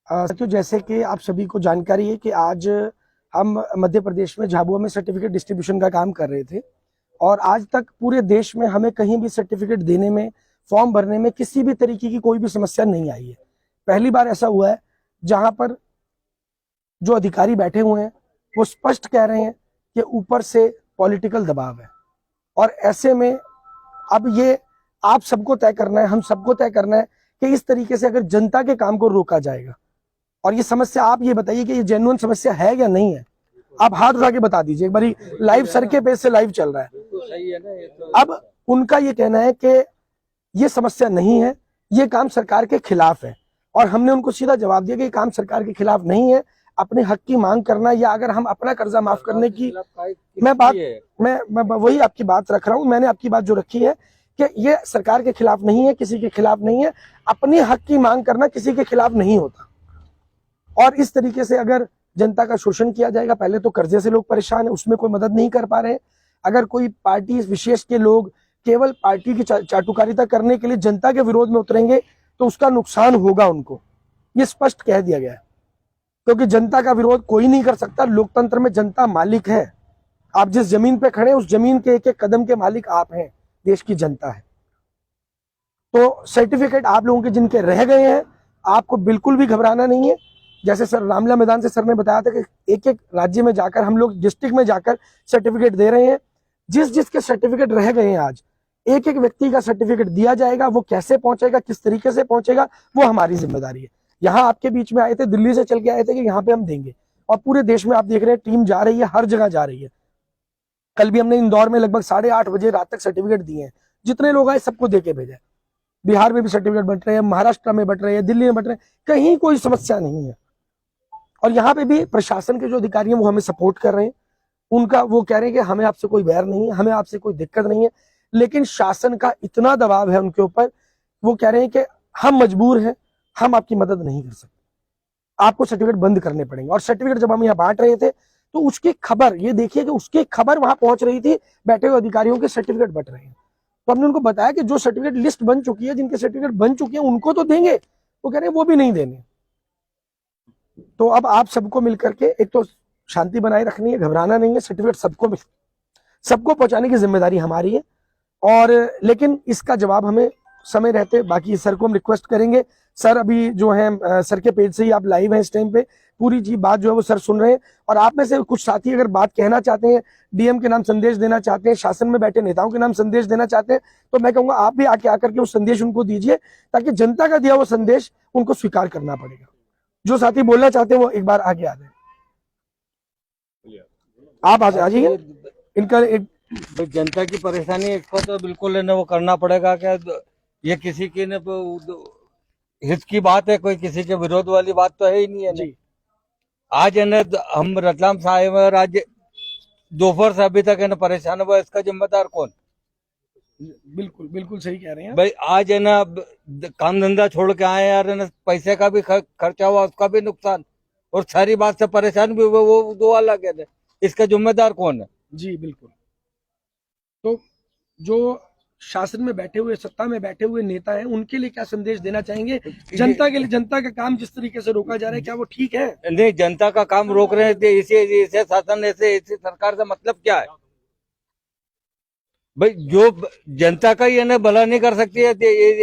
तो जैसे कि आप सभी को जानकारी है कि आज हम मध्य प्रदेश में झाबुआ में सर्टिफिकेट डिस्ट्रीब्यूशन का काम कर रहे थे और आज तक पूरे देश में हमें कहीं भी सर्टिफिकेट देने में, फॉर्म भरने में किसी भी तरीके की कोई भी समस्या नहीं आई है। पहली बार ऐसा हुआ है जहां पर जो अधिकारी बैठे हुए हैं वो स्पष्ट कह रहे हैं कि ऊपर से पॉलिटिकल दबाव है और ऐसे में अब ये आप सबको तय करना है, हम सबको तय करना है कि इस तरीके से अगर जनता के काम को रोका जाएगा और ये समस्या, आप ये बताइए कि ये जेन्युइन समस्या है या नहीं है। आप हाथ उठा के बता दीजिए एक बारी, लाइव सर के पेज से लाइव चल रहा है। अब उनका ये कहना है कि ये समस्या नहीं है, ये काम सरकार के खिलाफ है और हमने उनको सीधा जवाब दिया कि ये काम सरकार के खिलाफ नहीं है। अपने हक की मांग करना या अगर हम अपना कर्जा माफ करने की मैं वही आपकी बात रख रहा हूं। मैंने आपकी बात जो रखी है कि ये सरकार के खिलाफ नहीं है, किसी के खिलाफ नहीं है। अपने हक की मांग करना किसी के खिलाफ नहीं होता और इस तरीके से अगर जनता का शोषण किया जाएगा, पहले तो कर्जे से लोग परेशान है, उसमें कोई मदद नहीं कर पा रहे हैं। अगर कोई पार्टी विशेष के लोग केवल पार्टी की चाटुकारिता करने के लिए जनता के विरोध में उतरेंगे तो उसका नुकसान होगा उनको, ये स्पष्ट कह दिया गया है। क्योंकि जनता का विरोध कोई नहीं कर सकता। लोकतंत्र में जनता मालिक है। आप जिस जमीन पे खड़े उस जमीन के एक एक कदम के मालिक आप हैं, देश की जनता है। तो सर्टिफिकेट आप लोगों के जिनके रह गए हैं, आपको बिल्कुल भी घबराना नहीं है। जैसे सर रामलीला मैदान से सर ने बताया था कि एक एक राज्य में जाकर हम लोग डिस्ट्रिक्ट में जाकर सर्टिफिकेट दे रहे हैं। जिस जिसके सर्टिफिकेट रह गए हैं आज एक एक व्यक्ति का सर्टिफिकेट दिया जाएगा। वो कैसे पहुंचेगा, किस तरीके से पहुंचेगा, वो हमारी जिम्मेदारी है। यहाँ आपके बीच में आए थे, दिल्ली से चल के आए थे कि यहाँ पे हम देंगे और पूरे देश में आप देख रहे हैं टीम जा रही है, हर जगह जा रही है। कल भी हमने इंदौर में लगभग 8:30 बजे रात तक सर्टिफिकेट दिए हैं। जितने लोग आए सबको दे के भेजा। बिहार में भी सर्टिफिकेट बंट रहे हैं, महाराष्ट्र में बंट रहे हैं, दिल्ली में बंट रहे हैं, कहीं कोई समस्या नहीं है। और यहाँ पे भी प्रशासन के जो अधिकारी हैं वो हमें सपोर्ट कर रहे हैं। उनका वो कह रहे हैं कि हमें आपसे कोई बैर नहीं है, हमें आपसे कोई दिक्कत नहीं है, लेकिन शासन का इतना दबाव है उनके ऊपर, वो कह रहे हैं कि हम मजबूर हैं, हम आपकी मदद नहीं कर सकते, आपको सर्टिफिकेट बंद करने पड़ेंगे। और सर्टिफिकेट जब हम यहाँ बांट रहे थे तो उसकी खबर, ये देखिए कि उसकी खबर वहां पहुंच रही थी, बैठे हुए अधिकारियों के सर्टिफिकेट बंट रहे हैं। तो हमने उनको बताया कि जो सर्टिफिकेट लिस्ट बन चुकी है, जिनके सर्टिफिकेट बन चुके हैं उनको तो देंगे, वो कह रहे हैं वो भी नहीं देने। तो अब आप सबको मिलकर के एक तो शांति बनाए रखनी है, घबराना नहीं है। सर्टिफिकेट सबको पहुंचाने की जिम्मेदारी हमारी है और लेकिन इसका जवाब हमें समय रहते, बाकी सर को हम रिक्वेस्ट करेंगे। सर अभी जो है सर के पेज से ही आप लाइव हैं इस टाइम पे, पूरी जी बात जो है वो सर सुन रहे हैं। और आप में से कुछ साथी अगर बात कहना चाहते हैं, डीएम के नाम संदेश देना चाहते हैं, शासन में बैठे नेताओं के नाम संदेश देना चाहते हैं, तो मैं कहूंगा आप भी आके आकर के वो संदेश उनको दीजिए, ताकि जनता का दिया वो संदेश उनको स्वीकार करना पड़ेगा। जो साथी बोलना चाहते हैं वो एक बार आगे आ जाए। आप आ जाइए। इनका एक जनता की परेशानी इसको तो बिल्कुल है ना, वो करना पड़ेगा। क्या ये किसी की न हित की बात है, कोई किसी के विरोध वाली बात तो है ही नहीं है ना। आज है ना हम रतलाम से आए हुए, आज दोपहर से अभी तक है ना परेशान हुआ, इसका जिम्मेदार कौन? बिल्कुल बिल्कुल सही कह रहे हैं भाई। आज है ना काम धंधा छोड़ के आए यार, है ना पैसे का भी खर्चा हुआ, उसका भी नुकसान, और सारी बात से परेशान भी हुए, वो दो अलग है। इसका जिम्मेदार कौन है? जी बिल्कुल। तो जो शासन में बैठे हुए, सत्ता में बैठे हुए नेता हैं, उनके लिए क्या संदेश देना चाहेंगे जनता के लिए? जनता का काम जिस तरीके से रोका जा रहा है, क्या वो ठीक है? नहीं, जनता का काम रोक रहे हैं इसे शासन, ऐसे सरकार का मतलब क्या है भाई? जो जनता का ही है ना भला नहीं कर सकती है,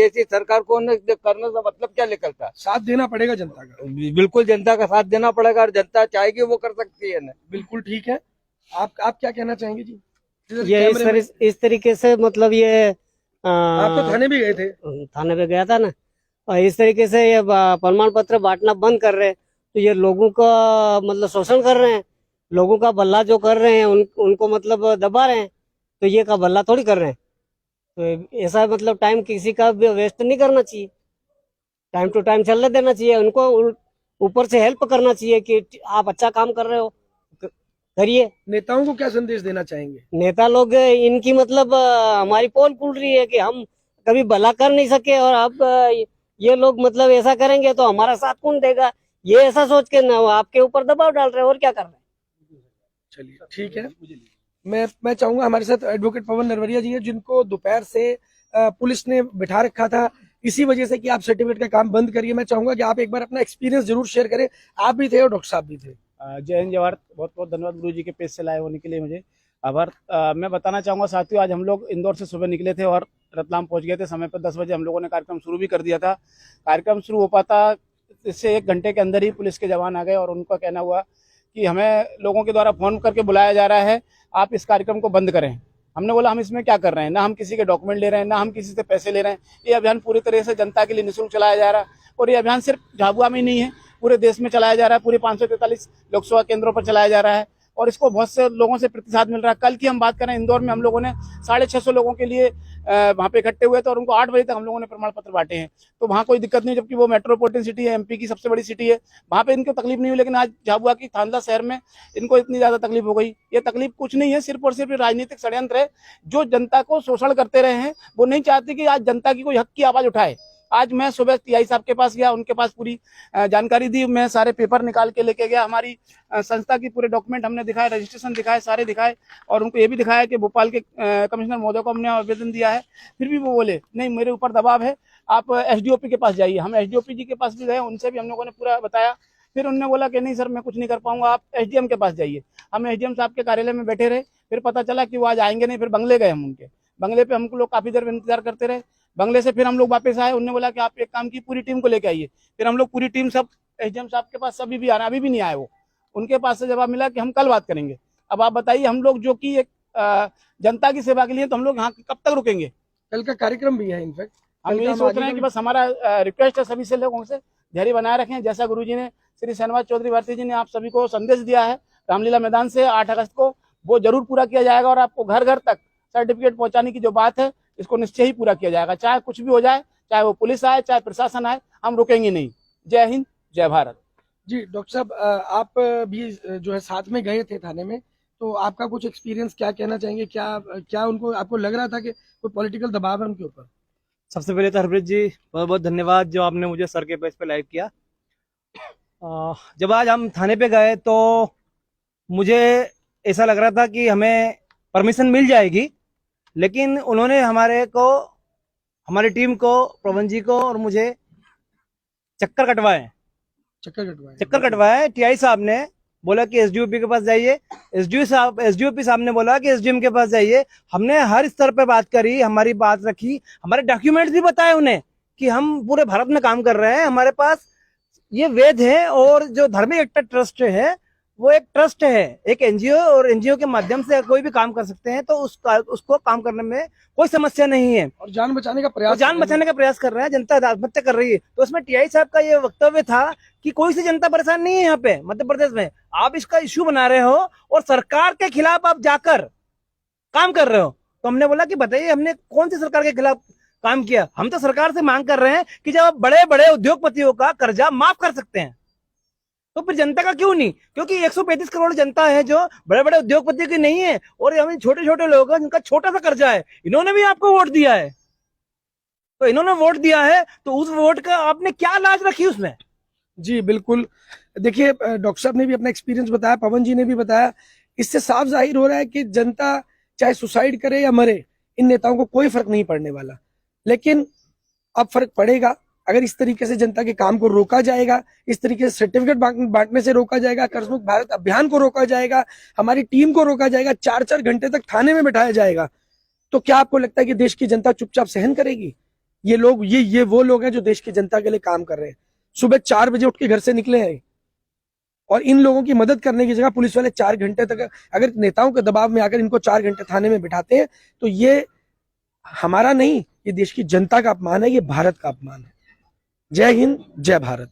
ऐसी सरकार को करने का मतलब क्या निकलता है? साथ देना पड़ेगा जनता का। बिल्कुल जनता का साथ देना पड़ेगा, और जनता चाहेगी वो कर सकती है ना। बिल्कुल ठीक है। आप क्या कहना चाहेंगे जी? ये इस तरीके से मतलब ये आप तो थाने भी गए थे। थाने पे गया था ना, और इस तरीके से ये प्रमाण पत्र बांटना बंद कर रहे हैं, तो ये लोगों का मतलब शोषण कर रहे हैं, लोगों का भला जो कर रहे हैं उनको मतलब दबा रहे हैं। तो ये का भला थोड़ी कर रहे हैं। तो ऐसा मतलब टाइम किसी का भी वेस्ट नहीं करना चाहिए, टाइम टू टाइम चलने देना चाहिए उनको, ऊपर से हेल्प करना चाहिए कि आप अच्छा काम कर रहे हो, करिए। नेताओं को क्या संदेश देना चाहेंगे? नेता लोग इनकी मतलब हमारी पोल खुल रही है कि हम कभी भला कर नहीं सके, और अब ये लोग मतलब ऐसा करेंगे तो हमारा साथ कौन देगा, ये ऐसा सोच के ना आपके ऊपर दबाव डाल रहे हैं, और क्या कर रहे हैं। चलिए ठीक है। मैं चाहूंगा हमारे साथ एडवोकेट पवन नरवरिया जी है, जिनको दोपहर से पुलिस ने बिठा रखा था इसी वजह से कि आप सर्टिफिकेट का काम बंद करिए। मैं चाहूंगा कि आप एक बार अपना एक्सपीरियंस जरूर शेयर करें। आप भी थे और डॉक्टर साहब भी थे। जय हिंद जय भारत। बहुत बहुत धन्यवाद गुरु जी के पेज से लाए होने के लिए मुझे आभार। मैं बताना चाहूँगा साथियों, आज हम लोग इंदौर से सुबह निकले थे और रतलाम पहुंच गए थे समय पर 10 बजे। हम लोगों ने कार्यक्रम शुरू भी कर दिया था। कार्यक्रम शुरू हो पाता इससे 1 घंटे के अंदर ही पुलिस के जवान आ गए और उनका कहना हुआ कि हमें लोगों के द्वारा फोन करके बुलाया जा रहा है, आप इस कार्यक्रम को बंद करें। हमने बोला हम इसमें क्या कर रहे हैं, ना हम किसी के डॉक्यूमेंट ले रहे हैं, ना हम किसी से पैसे ले रहे हैं। ये अभियान पूरी तरह से जनता के लिए निःशुल्क चलाया जा रहा है और ये अभियान सिर्फ झाबुआ में ही नहीं है, पूरे देश में चलाया जा रहा है। पूरे 543 लोकसभा केंद्रों पर चलाया जा रहा है और इसको बहुत से लोगों से प्रतिसाद मिल रहा है। कल की हम बात करें, इंदौर में हम लोगों ने 650 लोगों के लिए वहाँ पे इकट्ठे हुए थे और उनको 8 बजे तक हम लोगों ने प्रमाण पत्र बांटे हैं। तो वहाँ कोई दिक्कत नहीं, जबकि वो मेट्रोपॉलिटन सिटी है, एमपी की सबसे बड़ी सिटी है, वहाँ पे इनको तकलीफ नहीं हुई। लेकिन आज झाबुआ की थांदला शहर में इनको इतनी ज्यादा तकलीफ हो गई। ये तकलीफ कुछ नहीं है, सिर्फ और सिर्फ राजनीतिक षड्यंत्र है। जो जनता को शोषण करते रहे हैं वो नहीं चाहते कि आज जनता की कोई हक की आवाज उठाए। आज मैं सुबह टीआई साहब के पास गया, उनके पास पूरी जानकारी दी, मैं सारे पेपर निकाल के लेके गया, हमारी संस्था की पूरे डॉक्यूमेंट हमने दिखाए, रजिस्ट्रेशन दिखाए, सारे दिखाए और उनको ये भी दिखाया कि भोपाल के कमिश्नर महोदय को हमने आवेदन दिया है। फिर भी वो बोले नहीं, मेरे ऊपर दबाव है, आप एसडीओपी के पास जाइए। हम एसडीओपी जी के पास भी गए, उनसे भी हम लोगों ने पूरा बताया। फिर उन्होंने बोला कि नहीं सर, मैं कुछ नहीं कर पाऊंगा, आप एसडीएम के पास जाइए। हम एसडीएम साहब के कार्यालय में बैठे रहे, फिर पता चला कि वो आज आएंगे नहीं। फिर बंगले गए हम उनके, बंगले पे हम लोग काफी देर इंतजार करते रहे। बंगले से फिर हम लोग वापस आए, उन्होंने बोला कि आप एक काम की पूरी टीम को लेके आइए। फिर हम लोग पूरी टीम सब एसडीएम साहब के पास सभी भी आ रहे हैं, अभी भी नहीं आए वो। उनके पास से जवाब मिला कि हम कल बात करेंगे। अब आप बताइए, हम लोग जो कि एक जनता की सेवा के लिए, तो हम लोग यहाँ कब तक रुकेंगे? कल का कार्यक्रम भी है। इनफैक्ट हम यही सोच रहे हैं कि बस हमारा रिक्वेस्ट है सभी से, लोगों से धैर्य बनाए रखें। जैसा गुरुजी ने, श्री शहनवाज चौधरी भारती जी ने आप सभी को संदेश दिया है रामलीला मैदान से 8 अगस्त को, वो जरूर पूरा किया जाएगा और आपको घर घर तक सर्टिफिकेट पहुंचाने की जो बात है, इसको निश्चय ही पूरा किया जाएगा। चाहे कुछ भी हो जाए, चाहे वो पुलिस आए, चाहे प्रशासन आए, हम रुकेंगे नहीं। जय हिंद जय भारत। जी डॉक्टर साहब, आप भी जो है साथ में गए थे थाने में, तो आपका कुछ एक्सपीरियंस क्या कहना चाहेंगे? क्या उनको, आपको लग रहा था कि कोई पॉलिटिकल दबाव है उनके ऊपर? सबसे पहले तो हरप्रीत जी बहुत बहुत धन्यवाद जो आपने मुझे सर के पेज पे लाइव किया। जब आज हम थाने पे गए तो मुझे ऐसा लग रहा था कि हमें परमिशन मिल जाएगी, लेकिन उन्होंने हमारी टीम को, पवन जी को और मुझे चक्कर कटवाए। टीआई साहब ने बोला कि एसडीओपी के पास जाइए, एसडीओपी साहब ने बोला कि एसडीएम के पास जाइए। हमने हर स्तर पे बात करी, हमारी बात रखी, हमारे डॉक्यूमेंट्स भी बताए उन्हें कि हम पूरे भारत में काम कर रहे हैं, हमारे पास ये वेद है। और जो धार्मिक एकता ट्रस्ट है वो एक ट्रस्ट है, एक एनजीओ, और एनजीओ के माध्यम से कोई भी काम कर सकते हैं, तो उसको काम करने में कोई समस्या नहीं है। और जान बचाने का प्रयास कर रहे हैं, जनता आत्महत्या कर रही है। तो उसमें टीआई साहब का ये वक्तव्य था कि कोई सी जनता परेशान नहीं है यहाँ पे मध्य प्रदेश में, आप इसका इश्यू बना रहे हो और सरकार के खिलाफ आप जाकर काम कर रहे हो। तो हमने बोला कि बताइए हमने कौन सी सरकार के खिलाफ काम किया? हम तो सरकार से मांग कर रहे हैं कि जब आप बड़े बड़े उद्योगपतियों का कर्जा माफ कर सकते हैं तो फिर जनता का क्यों नहीं? क्योंकि 135 करोड़ जनता है जो बड़े बड़े उद्योगपतियों की नहीं है, और हम छोटे छोटे लोग हैं जिनका छोटा सा कर्जा है। इन्होंने भी आपको वोट दिया है, तो इन्होंने वोट दिया है तो उस वोट का आपने क्या लाज रखी उसमें? जी बिल्कुल। देखिए, डॉक्टर साहब ने भी अपना एक्सपीरियंस बताया, पवन जी ने भी बताया। इससे साफ जाहिर हो रहा है कि जनता चाहे सुसाइड करे या मरे, इन नेताओं को कोई फर्क नहीं पड़ने वाला। लेकिन अब फर्क पड़ेगा अगर इस तरीके से जनता के काम को रोका जाएगा, इस तरीके से सर्टिफिकेट बांटने से रोका जाएगा, कर्जमुक्त भारत अभियान को रोका जाएगा, हमारी टीम को रोका जाएगा, 4-4 घंटे तक थाने में बैठाया जाएगा। तो क्या आपको लगता है कि देश की जनता चुपचाप सहन करेगी? ये लोग, ये वो लोग हैं जो देश की जनता के लिए काम कर रहे हैं। सुबह 4 बजे उठ के घर से निकले हैं और इन लोगों की मदद करने की जगह पुलिस वाले 4 घंटे तक, अगर नेताओं के दबाव में आकर इनको 4 घंटे थाने में बिठाते हैं, तो ये हमारा नहीं, ये देश की जनता का अपमान है, ये भारत का अपमान है। जय हिंद जय भारत।